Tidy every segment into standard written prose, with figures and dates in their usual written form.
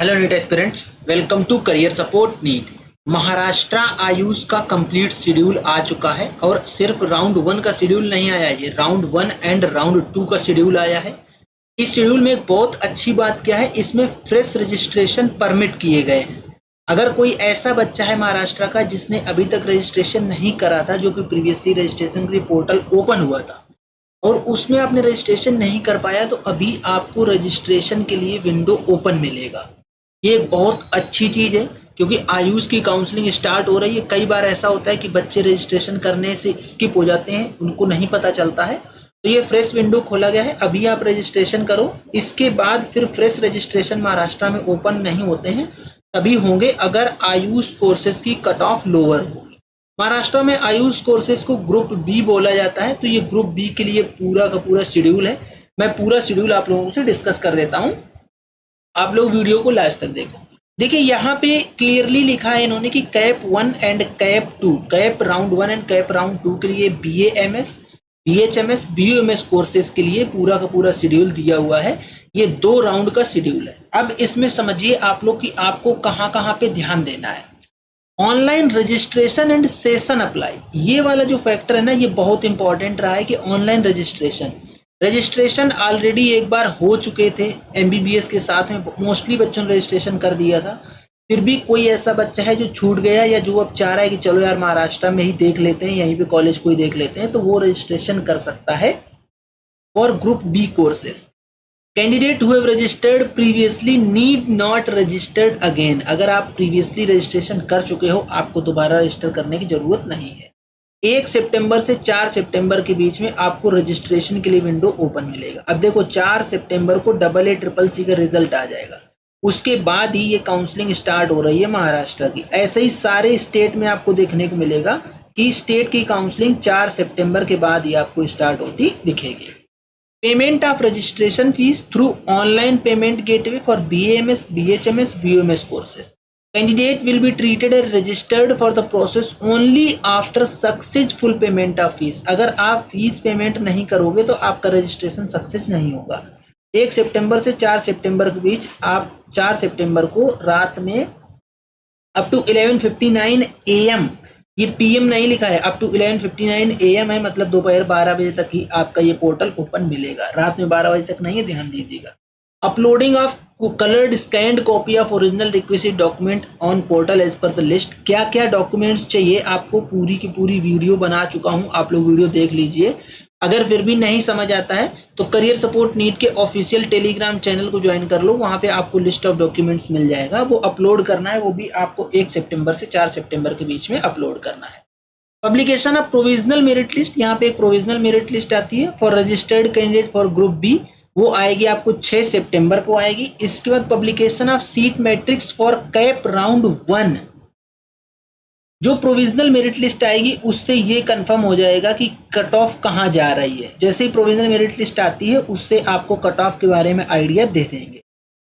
Hello NEET aspirants, welcome to career support NEET. Maharashtra AYUSH का complete schedule आ चुका है और सिर्फ राउंड 1 का शेड्यूल नहीं आया है, ये राउंड 1 एंड राउंड 2 का शेड्यूल आया है। इस शेड्यूल में एक बहुत अच्छी बात क्या है, इसमें फ्रेश रजिस्ट्रेशन परमिट किए गए हैं। अगर कोई ऐसा बच्चा है महाराष्ट्र का जिसने अभी तक रजिस्ट्रेशन नहीं करा था, जो कि प्रीवियसली रजिस्ट्रेशन के लिए पोर्टल ओपन हुआ था और उसमें आपने रजिस्ट्रेशन नहीं कर पाया, तो अभी आपको रजिस्ट्रेशन के लिए विंडो ओपन मिलेगा। ये एक बहुत अच्छी चीज़ है क्योंकि आयुष की काउंसलिंग स्टार्ट हो रही है। कई बार ऐसा होता है कि बच्चे रजिस्ट्रेशन करने से स्किप हो जाते हैं, उनको नहीं पता चलता है। तो ये फ्रेश विंडो खोला गया है, अभी आप रजिस्ट्रेशन करो। इसके बाद फिर फ्रेश रजिस्ट्रेशन महाराष्ट्र में ओपन नहीं होते हैं, तभी होंगे अगर आयुष कोर्सेज की कट ऑफ लोअर होगी। महाराष्ट्र में आयुष कोर्सेज को ग्रुप बी बोला जाता है, तो ये ग्रुप बी के लिए पूरा का पूरा शेड्यूल है। मैं पूरा शेड्यूल आप लोगों से डिस्कस कर देता हूँ, आप लोग वीडियो को लास्ट तक देखो। देखिए यहाँ पे क्लियरली लिखा है इन्होंने कि cap 1 and cap 2, cap round 1 and cap round 2 के लिए BAMS, BHMS, BUMS कोर्सेज के लिए पूरा का पूरा शेड्यूल दिया हुआ है। ये 2 राउंड का शेड्यूल है। अब इसमें समझिए आप लोग कि आपको कहाँ कहाँ पे ध्यान देना है। Online registration and session apply, ये वाला जो फैक्टर है ना, ये बहुत इंपॉर्टेंट रहा है कि ऑनलाइन रजिस्ट्रेशन ऑलरेडी एक बार हो चुके थे MBBS के साथ में, मोस्टली बच्चों ने रजिस्ट्रेशन कर दिया था। फिर भी कोई ऐसा बच्चा है जो छूट गया या जो अब चाह रहा है कि चलो यार महाराष्ट्र में ही देख लेते हैं, यहीं पे कॉलेज कोई देख लेते हैं, तो वो रजिस्ट्रेशन कर सकता है for group B courses. Candidate who have registered previously need not registered again, अगर आप प्रीवियसली रजिस्ट्रेशन कर चुके हो आपको दोबारा रजिस्टर करने की जरूरत नहीं है। 1 सितंबर से 4 सितंबर के बीच में आपको रजिस्ट्रेशन के लिए विंडो ओपन मिलेगा। अब देखो 4 सितंबर को AA-CCC का रिजल्ट आ जाएगा, उसके बाद ही ये काउंसलिंग स्टार्ट हो रही है महाराष्ट्र की। ऐसे ही सारे स्टेट में आपको देखने को मिलेगा कि स्टेट की काउंसलिंग 4 सितंबर के बाद ही आपको स्टार्ट होती दिखेगी। Payment of registration fees through online payment gateway for BAMS, BHMS, BUMS courses. Candidate will be treated as registered for the process only after successful payment of fees। अगर आप fees payment नहीं करोगे तो आपका registration success नहीं होगा। 1 सितंबर से 4 सितंबर के बीच आप 4 सितंबर को रात में अप टू 11:59 AM, ये PM नहीं लिखा है, अप टू 11:59 AM है, मतलब दोपहर 12 बजे तक ही आपका ये पोर्टल ओपन मिलेगा, रात में 12 बजे तक नहीं है, ध्यान दीजिएगा। Uploading of coloured scanned copy of original requested document on portal as per the list. क्या क्या डॉक्यूमेंट्स चाहिए आपको पूरी की पूरी वीडियो बना चुका हूं, आप लोग वीडियो देख लीजिए। अगर फिर भी नहीं समझ आता है तो करियर सपोर्ट नीट के ऑफिशियल टेलीग्राम चैनल को ज्वाइन कर लो, वहां पे आपको लिस्ट ऑफ डॉक्यूमेंट्स मिल जाएगा, वो अपलोड करना है, वो भी आपको 1 सितंबर से 4 सितंबर के बीच में अपलोड करना है। Publication of provisional merit list, यहाँ पे एक प्रोविजनल मेरिट लिस्ट आती है for registered candidate for group B, वो आएगी आपको 6 सितंबर को आएगी। इसके बाद publication of seat matrix for CAP round 1, जो प्रोविजनल मेरिट लिस्ट आएगी उससे ये कंफर्म हो जाएगा कि कट ऑफ कहाँ जा रही है। जैसे ही प्रोविजनल मेरिट लिस्ट आती है उससे आपको कट ऑफ के बारे में आइडिया दे देंगे।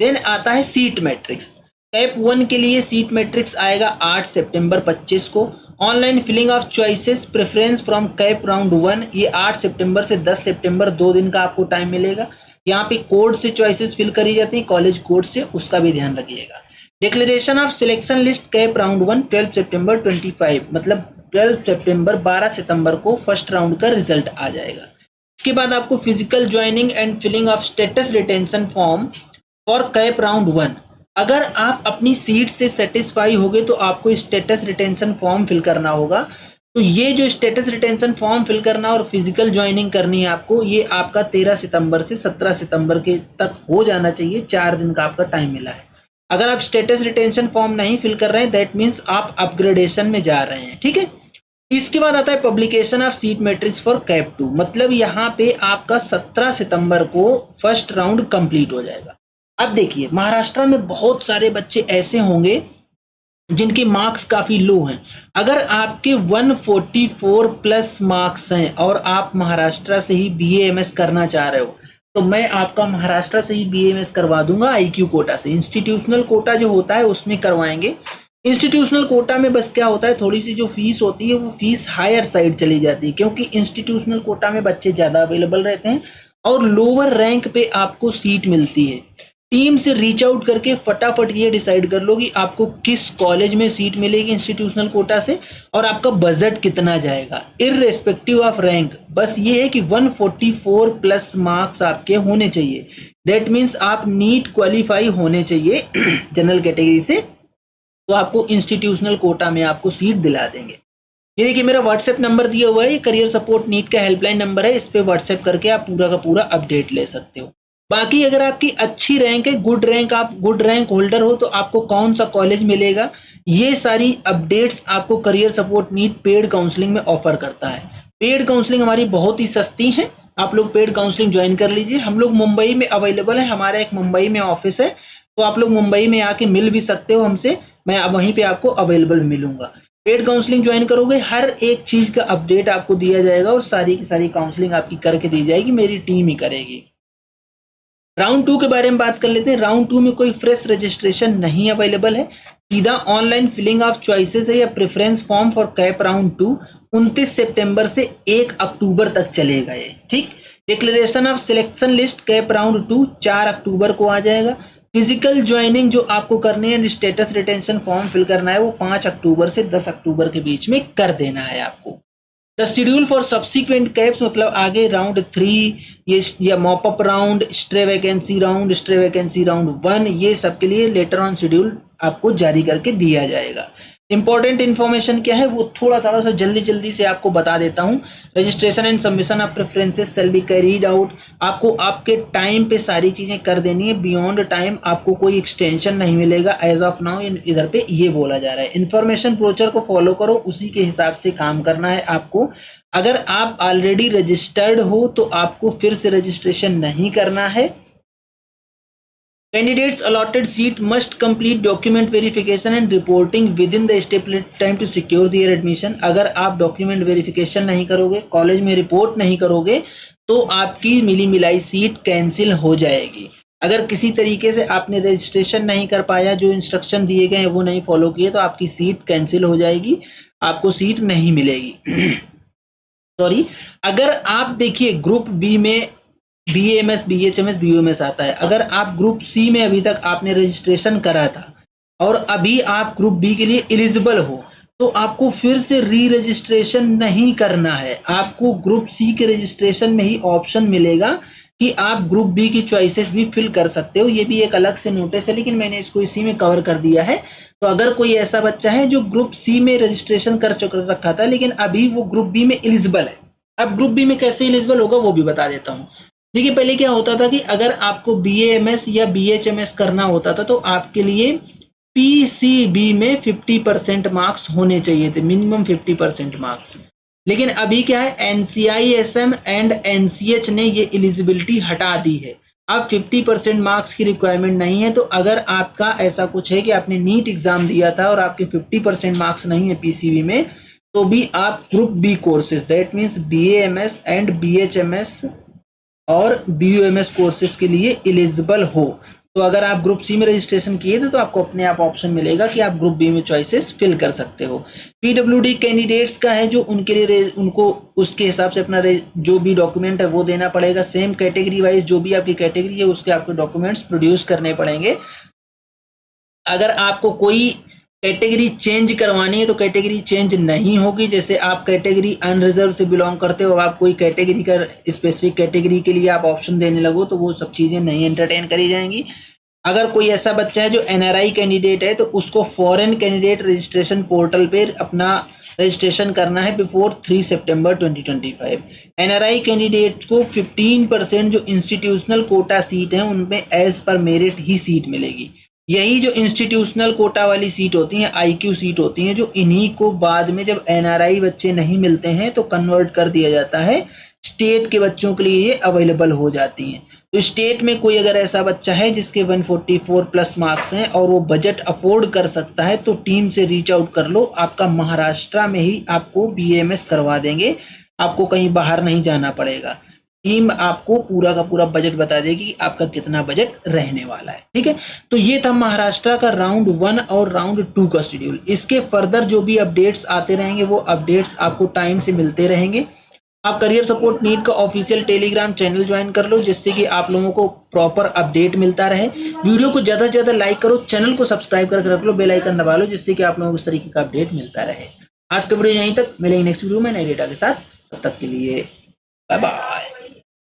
देन आता है सीट मैट्रिक्स। कैप 1 के लिए सीट मैट्रिक्स आएगा 8 सितंबर 25 को। Online filling of choices preference from CAP round 1, ये 8 सितंबर से 10 सितंबर 2 दिन का आपको टाइम मिलेगा। यहाँ पे कोड से चॉइसेस फिल करी जाती हैं, कॉलेज कोड से, उसका भी ध्यान रखिएगा। Declaration of selection list CAP round 1 12 सितंबर 25, मतलब 12 सितंबर 12 सितंबर को फर्स्ट राउंड का रिजल्ट आ जाएगा। इसके बाद आपको physical joining and filling of status retention form for CAP round 1, अगर आप अपनी सीट से सेटिस्फाई हो गए तो आपको स्टेटस रिटेंशन फॉर्म फिल करना होगा। तो ये जो स्टेटस रिटेंशन फॉर्म फिल करना और फिजिकल ज्वाइनिंग करनी है आपको, ये आपका 13 सितंबर से 17 सितंबर के तक हो जाना चाहिए, 4 दिन का आपका टाइम मिला है। अगर आप स्टेटस रिटेंशन फॉर्म नहीं फिल कर रहे हैं, दैट मीन्स आप अपग्रेडेशन में जा रहे हैं, ठीक है। इसके बाद आता है publication of seat matrix for cap 2, मतलब यहाँ पे आपका 17 सितंबर को फर्स्ट राउंड कंप्लीट हो जाएगा। अब देखिए महाराष्ट्र में बहुत सारे बच्चे ऐसे होंगे जिनके मार्क्स काफी लो हैं। अगर आपके 144 प्लस मार्क्स हैं और आप महाराष्ट्र से ही BAMS करना चाह रहे हो, तो मैं आपका महाराष्ट्र से ही BAMS करवा दूंगा IQ कोटा से। इंस्टीट्यूशनल कोटा जो होता है उसमें करवाएंगे। इंस्टीट्यूशनल कोटा में बस क्या होता है, थोड़ी सी जो फीस होती है वो फीस हायर साइड चली जाती है, क्योंकि इंस्टीट्यूशनल कोटा में बच्चे ज्यादा अवेलेबल रहते हैं और लोअर रैंक पे आपको सीट मिलती है। टीम से रीच आउट करके फटाफट ये डिसाइड कर लो कि आपको किस कॉलेज में सीट मिलेगी इंस्टीट्यूशनल कोटा से और आपका बजट कितना जाएगा इररेस्पेक्टिव ऑफ रैंक। बस ये है कि 144 प्लस मार्क्स आपके होने चाहिए। दैट मीन्स आप नीट क्वालिफाई होने चाहिए जनरल कैटेगरी से, तो आपको इंस्टीट्यूशनल कोटा में आपको सीट दिला देंगे। ये देखिए मेरा व्हाट्सएप नंबर दिया हुआ है, ये करियर सपोर्ट नीट का हेल्पलाइन नंबर है, इस पे व्हाट्सएप करके आप पूरा का पूरा अपडेट ले सकते हो। बाकी अगर आपकी अच्छी रैंक है, गुड रैंक, आप गुड रैंक होल्डर हो, तो आपको कौन सा कॉलेज मिलेगा, ये सारी अपडेट्स आपको career support NEET paid counselling में ऑफर करता है। पेड काउंसलिंग हमारी बहुत ही सस्ती है, आप लोग पेड काउंसलिंग ज्वाइन कर लीजिए। हम लोग मुंबई में अवेलेबल है, हमारा एक मुंबई में ऑफिस है, तो आप लोग मुंबई में आके मिल भी सकते हो हमसे, मैं वहीं पे आपको अवेलेबल मिलूंगा। पेड काउंसलिंग ज्वाइन करोगे, हर एक चीज का अपडेट आपको दिया जाएगा और सारी की सारी काउंसलिंग आपकी करके दी जाएगी, मेरी टीम ही करेगी। राउंड 2 के बारे में बात कर लेते हैं। राउंड 2 में कोई फ्रेश रजिस्ट्रेशन नहीं अवेलेबल है, सीधा ऑनलाइन फिलिंग ऑफ चॉइसेस है या preference form for CAP round 2 29 सितंबर से 1 अक्टूबर तक चलेगा ये, ठीक। Declaration of selection list CAP round 2 4 अक्टूबर को आ जाएगा। फिजिकल ज्वाइनिंग जो आपको करनी है, स्टेटस रिटेंशन फॉर्म फिल करना है, वो 5 अक्टूबर से 10 अक्टूबर के बीच में कर देना है आपको। The schedule for subsequent caps, मतलब आगे राउंड 3 ये या mop up round, stray vacancy round 1, ये सब के लिए लेटर ऑन शेड्यूल आपको जारी करके दिया जाएगा। इंपॉर्टेंट इन्फॉर्मेशन क्या है वो थोड़ा सा जल्दी से आपको बता देता हूँ। Registration and submission of preferences shall be carried out, आपको आपके टाइम पे सारी चीजें कर देनी है, बियॉन्ड टाइम आपको कोई एक्सटेंशन नहीं मिलेगा एज ऑफ नाउ, इधर पे ये बोला जा रहा है। इन्फॉर्मेशन प्रोचर को फॉलो करो, उसी के हिसाब से काम करना है आपको। अगर आप ऑलरेडी रजिस्टर्ड हो तो आपको फिर से रजिस्ट्रेशन नहीं करना है। Candidates allotted seat must complete document verification and reporting within the stipulated time to secure their admission। अगर आप डॉक्यूमेंट वेरिफिकेशन नहीं करोगे, कॉलेज में रिपोर्ट नहीं करोगे, तो आपकी मिली मिलाई सीट कैंसिल हो जाएगी। अगर किसी तरीके से आपने रजिस्ट्रेशन नहीं कर पाया, जो इंस्ट्रक्शन दिए गए हैं वो नहीं फॉलो किए, तो आपकी सीट कैंसिल हो जाएगी, आपको सीट नहीं मिलेगी। सॉरी, अगर आप देखिए ग्रुप बी में BAMS, BHMS, BUMS आता है, अगर आप ग्रुप सी में अभी तक आपने रजिस्ट्रेशन करा था और अभी आप ग्रुप बी के लिए एलिजिबल हो, तो आपको फिर से री रजिस्ट्रेशन नहीं करना है। आपको ग्रुप सी के रजिस्ट्रेशन में ही ऑप्शन मिलेगा कि आप ग्रुप बी की चॉइसेस भी फिल कर सकते हो। ये भी एक अलग से नोटिस है, लेकिन मैंने इसको इसी में कवर कर दिया है। तो अगर कोई ऐसा बच्चा है जो ग्रुप सी में रजिस्ट्रेशन कर रखा था लेकिन अभी वो ग्रुप बी में एलिजिबल है, अब ग्रुप बी में कैसे एलिजिबल होगा वो भी बता देता हूँ। देखिए पहले क्या होता था कि अगर आपको BAMS या BHMS करना होता था तो आपके लिए PCB में 50% मार्क्स होने चाहिए थे, मिनिमम 50% मार्क्स। लेकिन अभी क्या है, NCI-SM एंड NCH ने ये एलिजिबिलिटी हटा दी है। अब 50% मार्क्स की रिक्वायरमेंट नहीं है। तो अगर आपका ऐसा कुछ है कि आपने नीट एग्जाम दिया था और आपके 50% मार्क्स नहीं है PCB में, तो भी आप group B courses, that means BAMS and BHMS और BUMS कोर्सेज के लिए एलिजिबल हो। तो अगर आप ग्रुप सी में रजिस्ट्रेशन किए थे तो आपको अपने आप ऑप्शन मिलेगा कि आप ग्रुप बी में चॉइसेस फिल कर सकते हो। PWD कैंडिडेट्स का है जो उनके लिए उनको उसके हिसाब से अपना जो भी डॉक्यूमेंट है वो देना पड़ेगा। सेम कैटेगरी वाइज जो भी आपकी कैटेगरी है उसके आपको डॉक्यूमेंट्स प्रोड्यूस करने पड़ेंगे। अगर आपको कोई कैटेगरी चेंज करवानी है तो कैटेगरी चेंज नहीं होगी। जैसे आप कैटेगरी अनरिजर्व से बिलोंग करते हो, आप कोई कैटेगरी का स्पेसिफिक कैटेगरी के लिए आप ऑप्शन देने लगो तो वो सब चीज़ें नहीं एंटरटेन करी जाएंगी। अगर कोई ऐसा बच्चा है जो NRI कैंडिडेट है तो उसको फॉरेन कैंडिडेट रजिस्ट्रेशन पोर्टल पे अपना रजिस्ट्रेशन करना है बिफोर 3 सितंबर 2025। NRI कैंडिडेट को 15% जो इंस्टीट्यूशनल कोटा सीट है उनमें एज पर मेरिट ही सीट मिलेगी। यही जो इंस्टीट्यूशनल कोटा वाली सीट होती हैं, IQ सीट होती हैं, जो इन्हीं को बाद में जब NRI बच्चे नहीं मिलते हैं तो कन्वर्ट कर दिया जाता है, स्टेट के बच्चों के लिए ये अवेलेबल हो जाती हैं। तो स्टेट में कोई अगर ऐसा बच्चा है जिसके 144 प्लस मार्क्स हैं और वो बजट अफोर्ड कर सकता है तो टीम से रीच आउट कर लो, आपका महाराष्ट्र में ही आपको BAMS करवा देंगे, आपको कहीं बाहर नहीं जाना पड़ेगा। टीम आपको पूरा का पूरा बजट बता देगी कि आपका कितना बजट रहने वाला है। ठीक है, तो ये था महाराष्ट्र का राउंड 1 और राउंड 2 का शेड्यूल। इसके फर्दर जो भी अपडेट्स आते रहेंगे वो अपडेट्स आपको टाइम से मिलते रहेंगे। आप करियर सपोर्ट नीट का ऑफिशियल टेलीग्राम चैनल ज्वाइन कर लो, जिससे कि आप लोगों को प्रॉपर अपडेट मिलता रहे। वीडियो को ज्यादा से ज्यादा लाइक करो, चैनल को सब्सक्राइब करके रख लो, बेल आइकन दबा लो, जिससे कि आप लोगों को इस तरीके का अपडेट मिलता रहे। आज का वीडियो यहीं तक, मिलेंगे नेक्स्ट वीडियो में नई डेटा के साथ। तब तक के लिए बाय बाय।